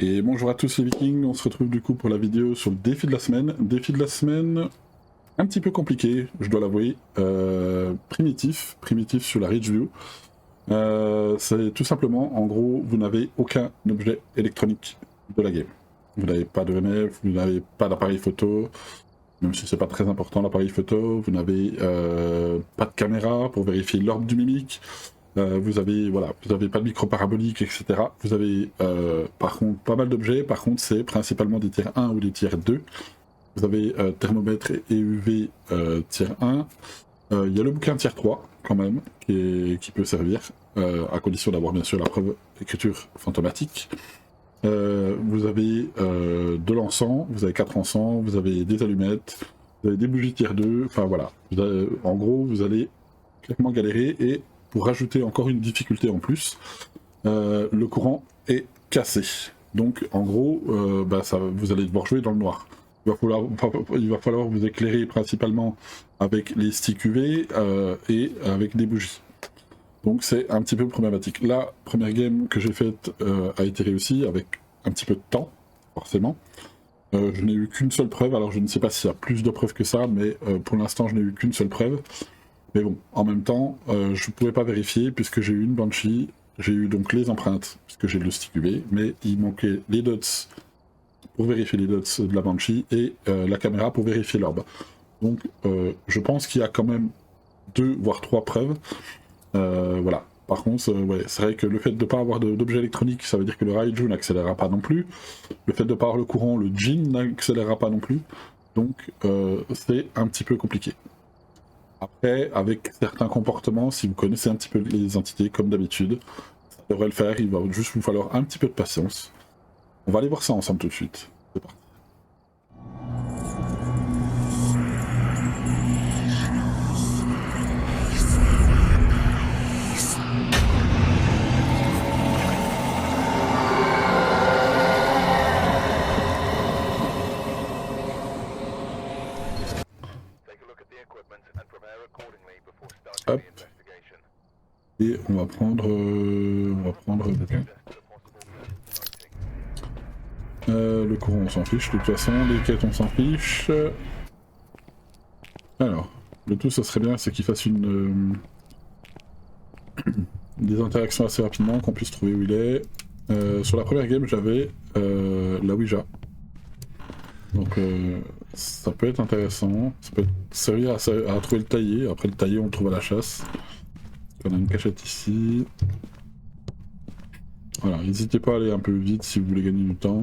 Et bonjour à tous les vikings, on se retrouve du coup pour la vidéo sur le défi de la semaine. Défi de la semaine, un petit peu compliqué, je dois l'avouer. Primitif sur la Ridge View. C'est tout simplement, en gros, vous n'avez aucun objet électronique de la game. Vous n'avez pas de VNF, vous n'avez pas d'appareil photo, même si c'est pas très important l'appareil photo, vous n'avez pas de caméra pour vérifier l'orbe du mimique. Vous avez pas de micro parabolique, etc. Vous avez par contre pas mal d'objets, par contre c'est principalement des tiers 1 ou des tiers 2. Vous avez thermomètre et UV tiers 1. Il y a le bouquin tiers 3 quand même, qui peut servir, à condition d'avoir bien sûr la preuve d'écriture fantomatique. Vous avez de l'encens, vous avez 4 encens, vous avez des allumettes, vous avez des bougies tiers 2, enfin voilà. En gros, vous allez clairement galérer, et pour rajouter encore une difficulté en plus, le courant est cassé. Donc en gros, vous allez devoir jouer dans le noir. Il va falloir vous éclairer principalement avec les sticks UV et avec des bougies. Donc c'est un petit peu problématique. La première game que j'ai faite a été réussie avec un petit peu de temps, forcément. Je n'ai eu qu'une seule preuve, alors je ne sais pas s'il y a plus de preuves que ça, mais pour l'instant je n'ai eu qu'une seule preuve. Mais bon, en même temps, je ne pouvais pas vérifier puisque j'ai eu une Banshee, j'ai eu donc les empreintes, puisque j'ai le stick UV, mais il manquait les dots pour vérifier les dots de la Banshee et la caméra pour vérifier l'orbe. Donc je pense qu'il y a quand même 2 voire 3 preuves. Voilà. Par contre, ouais, c'est vrai que le fait de ne pas avoir d'objet électronique, ça veut dire que le Raiju n'accélérera pas non plus. Le fait de ne pas avoir le courant, le Jin n'accélérera pas non plus. Donc c'est un petit peu compliqué. Après, avec certains comportements, si vous connaissez un petit peu les entités, comme d'habitude, ça devrait le faire, il va juste vous falloir un petit peu de patience. On va aller voir ça ensemble tout de suite. C'est parti. Hop. Et on va prendre le courant, on s'en fiche. De toute façon, les quêtes, on s'en fiche. Alors, le tout, ça serait bien, c'est qu'il fasse des interactions assez rapidement, qu'on puisse trouver où il est. Sur la première game, j'avais la Ouija. Donc ça peut être intéressant, ça peut servir à trouver le taillé. Après le taillé, on le trouve à la chasse. On a une cachette ici. Voilà, n'hésitez pas à aller un peu vite si vous voulez gagner du temps.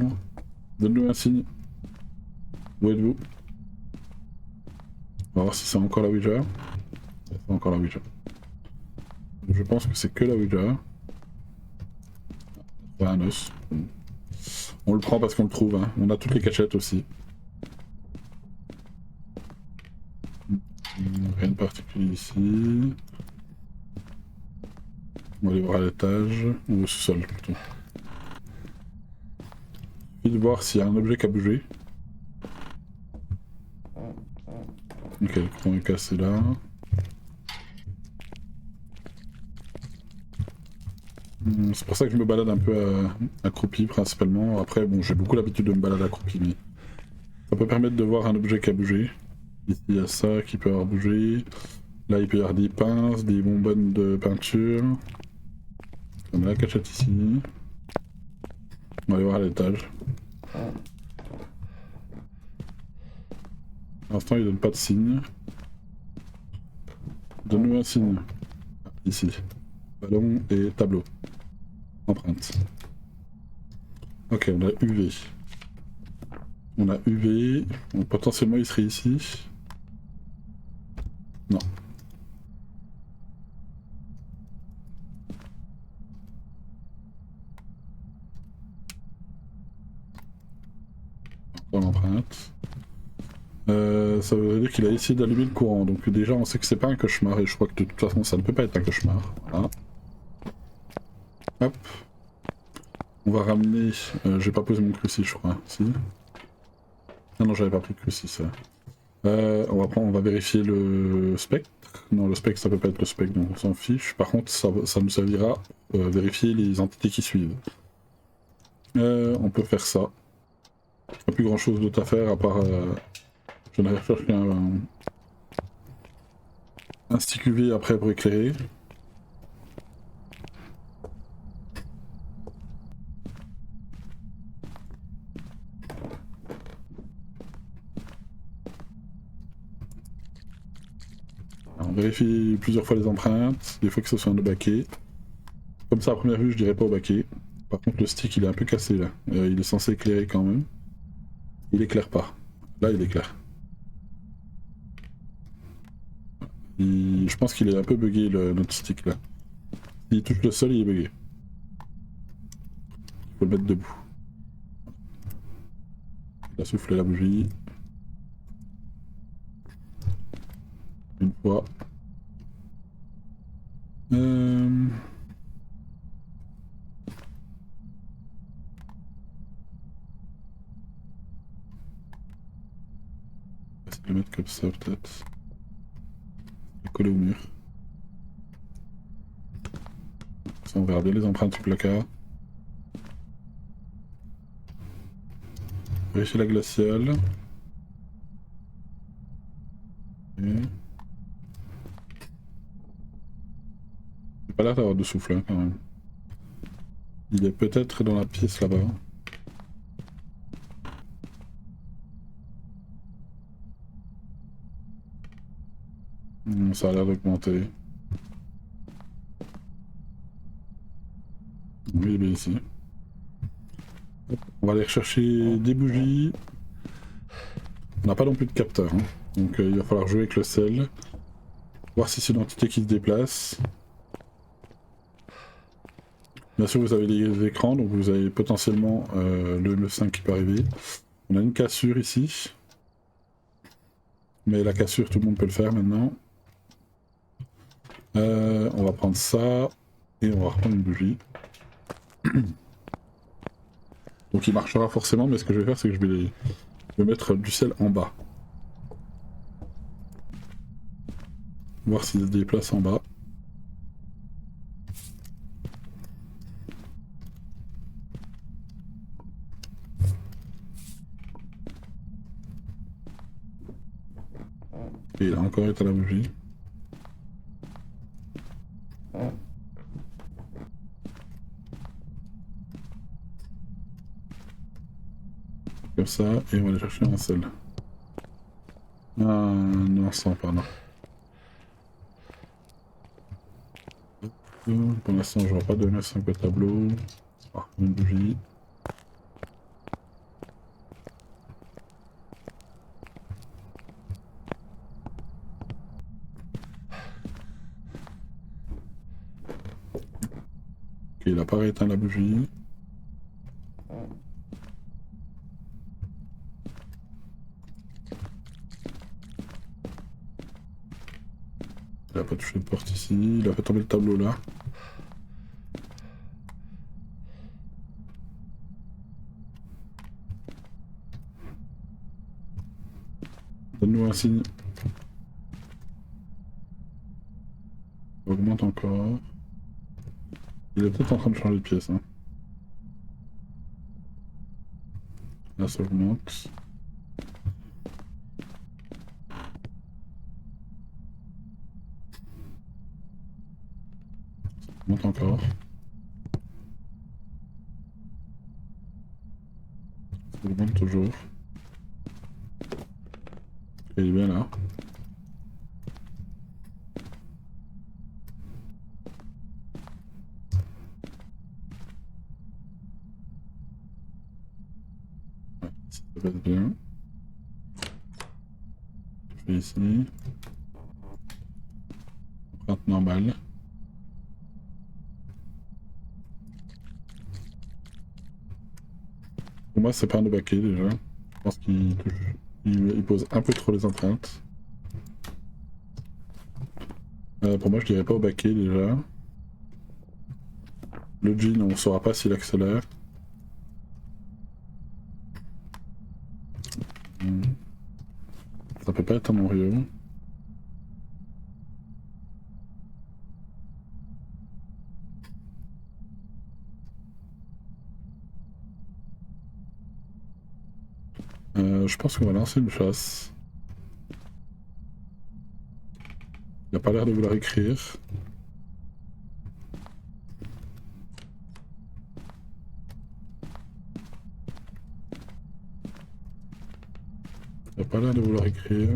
Donne-nous un signe. Où êtes-vous? On va voir si c'est encore la Ouija. C'est encore la Ouija. Je pense que c'est que la Ouija. Pas un os. On le prend parce qu'on le trouve, hein. On a toutes les cachettes aussi. Rien de particulier ici. On va aller voir à l'étage, ou au sous-sol plutôt. Il suffit de voir s'il y a un objet qui a bougé. Ok, le courant est cassé là. C'est pour ça que je me balade un peu accroupi principalement. Après, bon, j'ai beaucoup l'habitude de me balader accroupi, mais ça peut permettre de voir un objet qui a bougé. Ici, il y a ça qui peut avoir bougé. Là, il peut y avoir des pinces, des bonbonnes de peinture. On a la cachette ici. On va aller voir à l'étage. Pour l'instant, il donne pas de signe. Donne-nous un signe. Ici. Ballon et tableau. Empreinte. Ok, on a UV. On a UV. Donc, potentiellement, il serait ici. Non. Encore l'empreinte. Ça veut dire qu'il a essayé d'allumer le courant. Donc déjà, on sait que c'est pas un cauchemar. Et je crois que de toute façon, ça ne peut pas être un cauchemar. Voilà. Hop. On va ramener... j'ai pas posé mon crucifix, je crois. Si. Ah non, j'avais pas pris le crucifix. On va vérifier le spectre. Non, le spectre, ça peut pas être le spectre, donc on s'en fiche. Par contre, ça nous servira vérifier les entités qui suivent. On peut faire ça. Il n'y a plus grand chose d'autre à faire à part... je n'ai recherché un stick UV après pour éclairer. On vérifie plusieurs fois les empreintes, des fois que ce soit un baquet. Comme ça à première vue je dirais pas au baquet. Par contre le stick il est un peu cassé là. Il est censé éclairer quand même. Il éclaire pas. Là il éclaire. Je pense qu'il est un peu bugué notre stick là. S'il touche le sol il est bugué. Il faut le mettre debout. Il a soufflé la bougie. Une fois. On va essayer de le mettre comme ça peut-être. Le coller au mur. Ça on verra bien les empreintes du placard. Vérifier la glaciale. Okay. Il n'a pas l'air d'avoir de souffle hein, quand même. Il est peut-être dans la pièce là-bas. Ça a l'air d'augmenter. Oui, il est ici. On va aller rechercher des bougies. On n'a pas non plus de capteur, hein. Donc il va falloir jouer avec le sel. Voir si c'est une entité qui se déplace. Bien sûr vous avez les écrans, donc vous avez potentiellement le M5 qui peut arriver. On a une cassure ici. Mais la cassure tout le monde peut le faire maintenant. On va prendre ça. Et on va reprendre une bougie. Donc il marchera forcément, mais ce que je vais faire c'est que je vais mettre du sel en bas. Voir s'il se déplace en bas. Et il a encore été à la bougie. Comme ça, et on va aller chercher un sel. Ah non, ça pas, non. Pour l'instant, je vois pas de M5 au tableau. Ah, une bougie. Ok, il a pas rééteint la bougie. Il a pas touché de porte ici. Il a fait tomber le tableau là. Donne-nous un signe. Ça augmente encore. Il est peut-être en train de changer de pièce. Hein. Là, ça augmente. Ça augmente encore. Ça augmente toujours. Et il est bien là. Ouais, ça passe bien. Je fais ici. Empreinte normale. Pour moi, c'est pas un baquet déjà. Je pense qu'il il pose un peu trop les empreintes. Pour moi, je dirais pas au baquet déjà. Le jean, on saura pas s'il accélère. Ça peut pas être un Morio. Je pense qu'on va lancer une chasse. Il n'a pas l'air de vouloir écrire. Il n'a pas l'air de vouloir écrire.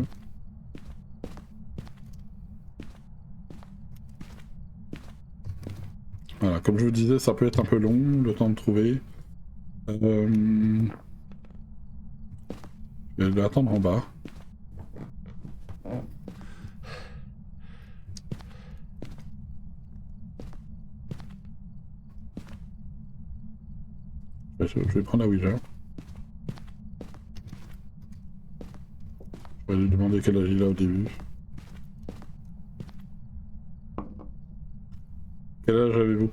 Voilà, comme je vous disais, ça peut être un peu long, le temps de trouver. Je vais l'attendre en bas. Je vais prendre la Ouija. Je vais lui demander quel âge il a au début. Quel âge avez-vous?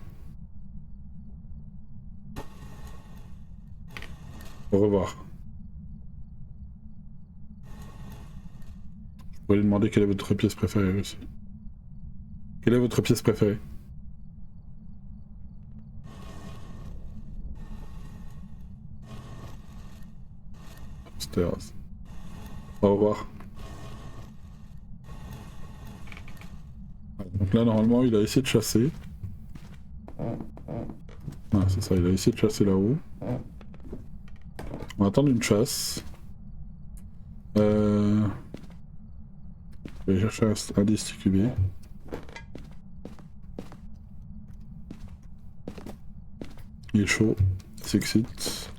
Au revoir. Je pourrais lui demander quelle est votre pièce préférée aussi. Quelle est votre pièce préférée? Terrasse. Au revoir. Donc là, normalement, il a essayé de chasser. Ah, c'est ça, il a essayé de chasser là-haut. On va attendre une chasse. Je vais chercher un disticubé. Il est chaud, il s'excite.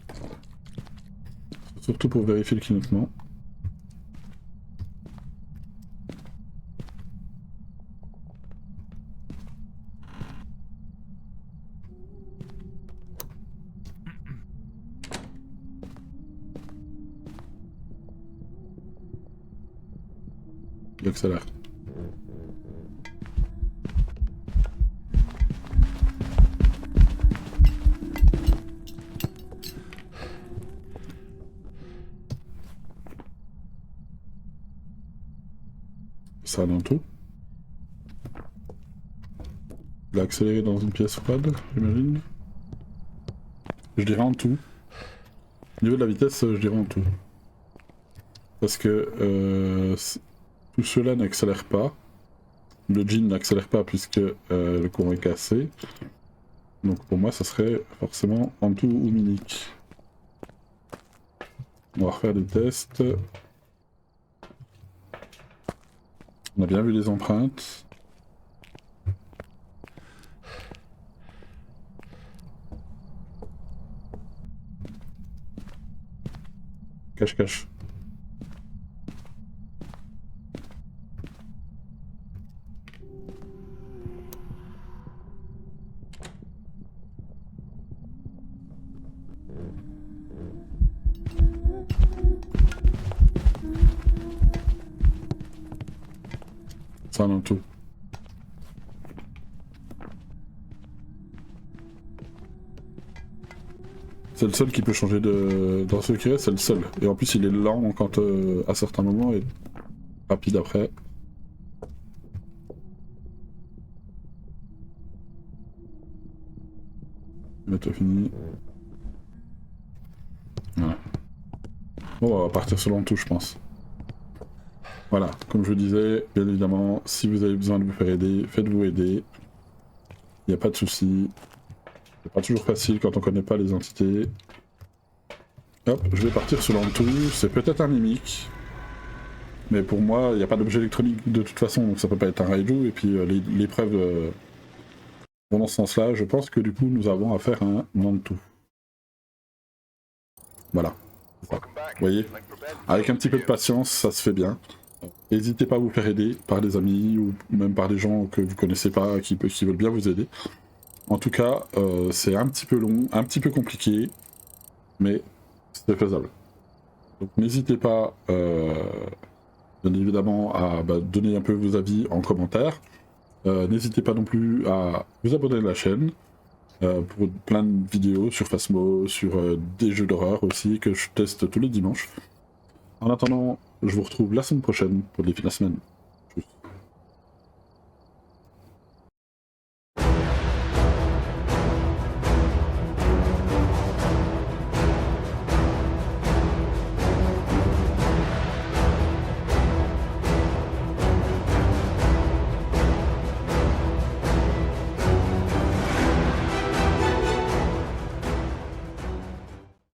Surtout pour vérifier le clignotement. Il accélère. Ça dans tout. Il a accéléré dans une pièce froide, j'imagine. Je dirais en tout. Au niveau de la vitesse, je dirais en tout. Parce que tout cela n'accélère pas. Le jean n'accélère pas puisque le courant est cassé. Donc pour moi, ça serait forcément en tout ou minique. On va refaire des tests. On a bien vu les empreintes. Cache-cache. Ça dans tout. C'est le seul qui peut changer dans ce secret, c'est le seul. Et en plus il est lent quand à certains moments et rapide après. Bientôt fini. Voilà. Bon, on va partir sur l'entour, je pense. Voilà, comme je vous disais, bien évidemment, si vous avez besoin de vous faire aider, faites-vous aider. Il n'y a pas de souci. C'est pas toujours facile quand on connaît pas les entités. Hop, je vais partir sur l'entour. C'est peut-être un mimique. Mais pour moi, il n'y a pas d'objet électronique de toute façon, donc ça peut pas être un raiju. Et puis les preuves vont dans ce sens-là. Je pense que du coup, nous avons affaire à un Nantu. Voilà. Vous voyez, avec un petit peu de patience, ça se fait bien. N'hésitez pas à vous faire aider par des amis ou même par des gens que vous connaissez pas qui veulent bien vous aider. En tout cas, c'est un petit peu long, un petit peu compliqué, mais c'est faisable. Donc n'hésitez pas, bien évidemment, à donner un peu vos avis en commentaire. N'hésitez pas non plus à vous abonner à la chaîne pour plein de vidéos sur Phasmo, sur des jeux d'horreur aussi que je teste tous les dimanches. En attendant, je vous retrouve la semaine prochaine pour le défi de la semaine.